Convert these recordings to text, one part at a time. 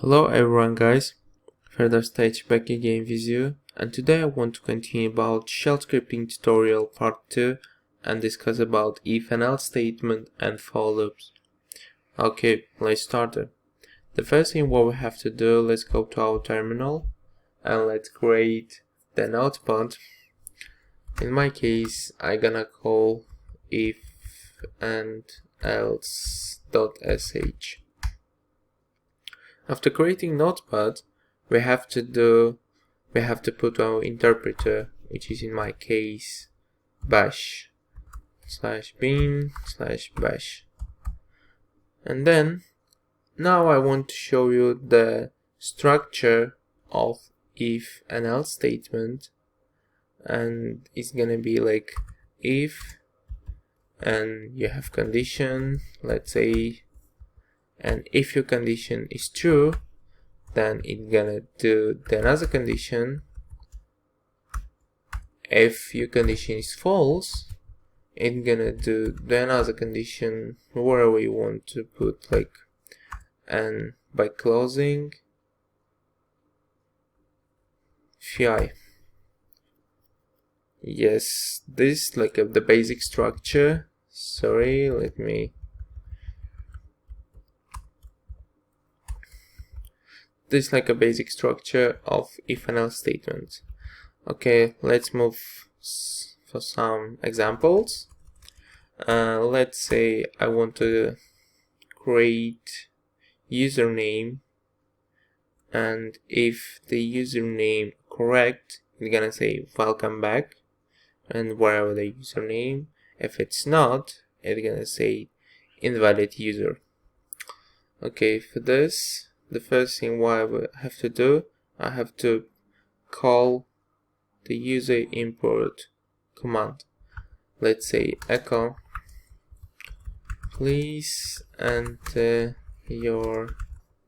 Hello everyone guys, further stage back again with you, and today I want to continue about shell scripting tutorial part 2 and discuss about if and else statement and for loops. Okay, let's start it. The first thing what we have to do, let's go to our terminal and let's create the notepad. In my case, I'm gonna call if and else.sh. After creating Notepad, we have to put our interpreter, which is in my case bash /bin/bash. And then now I want to show you the structure of if and else statement, and it's gonna be like if and you have condition, let's say, and if your condition is true, then it's gonna do the another condition. If your condition is false, it's gonna do the another condition wherever you want to put, like, and by closing fi. Yes, this is like the basic structure. Sorry, let me. This is like a basic structure of if and else statements. Okay, let's move for some examples. Let's say I want to create username, and if the username correct, it's gonna say welcome back, and wherever the username. If it's not, it's gonna say invalid user. Okay, for this, the first thing what I will have to do, I have to call the user import command. Let's say echo, please enter your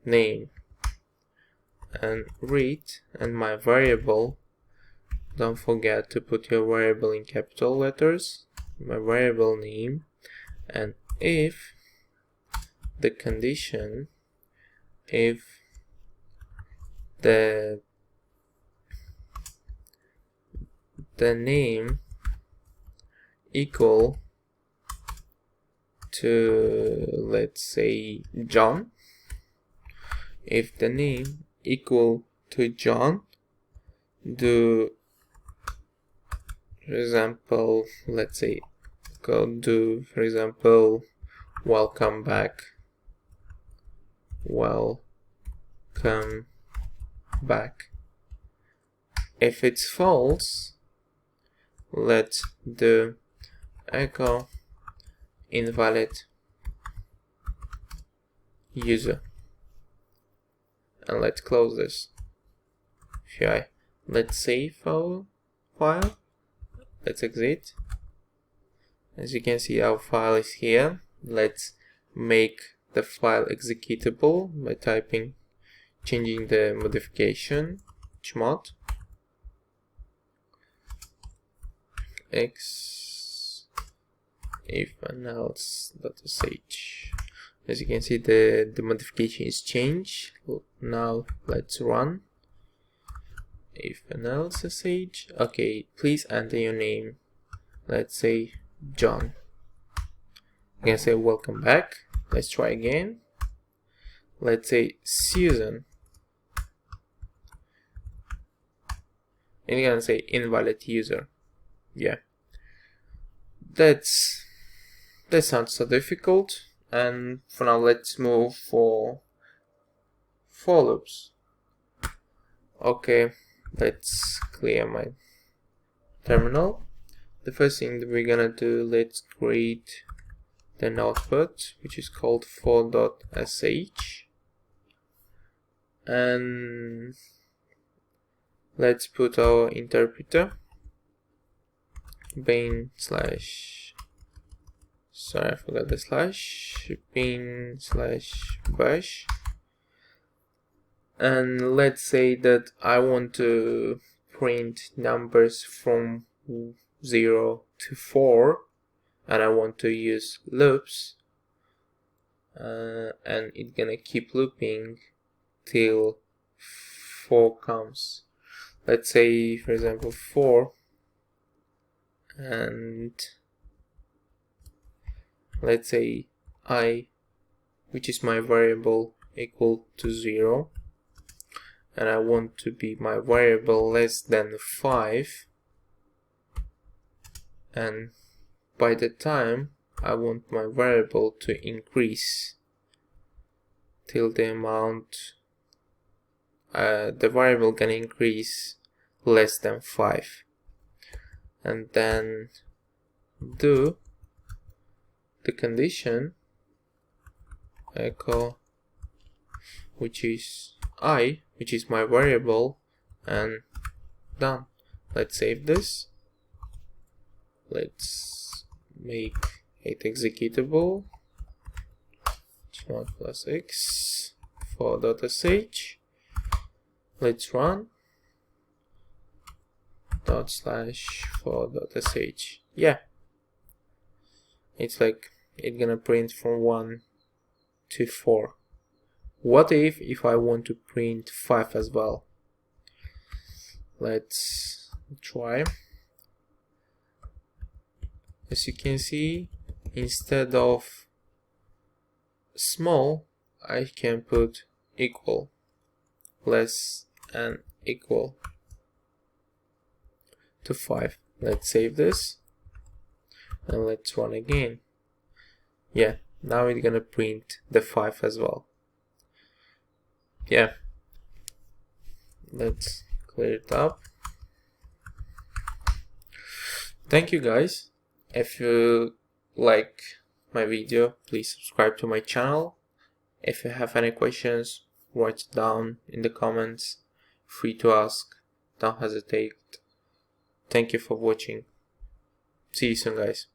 name and read, and my variable, don't forget to put your variable in capital letters, my variable name, and if the condition, if the name equal to, let's say, John, if the name equal to John, do, for example, let's say, go do, for example, welcome back, welcome back. If it's false, let's do echo invalid user, and let's close this. Let's save our file, let's exit. As you can see, our file is here. Let's make the file executable by changing the modification chmod x if and else.sh. As you can see, the modification is changed. Now let's run if and else.sh. Okay, please enter your name. Let's say John. I'm gonna say welcome back. Let's try again. Let's say Susan. And you're gonna say invalid user. Yeah. That sounds so difficult. And for now, let's move for loops. Okay, let's clear my terminal. The first thing that we're gonna do, let's create the notepad, which is called for.sh, and let's put our interpreter bin slash, sorry, I forgot the slash, bin/bash, and let's say that I want to print numbers from 0 to 4, and I want to use loops, and it's gonna keep looping till 4 comes. Let's say, for example, 4, and let's say I, which is my variable, equal to 0, and I want to be my variable less than 5, and by the time I want my variable to increase till the amount the variable can increase less than 5, and then do the condition echo, which is I, which is my variable, and done. Let's save this. Let's make it executable. H0 plus x for.sh. Let's run ./for.sh. Yeah, it's like it's gonna print from 1 to 4. What if I want to print 5 as well? Let's try. As you can see, instead of small, I can put equal, less, and equal to 5. Let's save this and let's run again. Yeah, now it's gonna print the 5 as well. Yeah, let's clear it up. Thank you guys. If you like my video, please subscribe to my channel. If you have any questions, write it down in the comments. Free to ask, don't hesitate. Thank you for watching. See you soon, guys.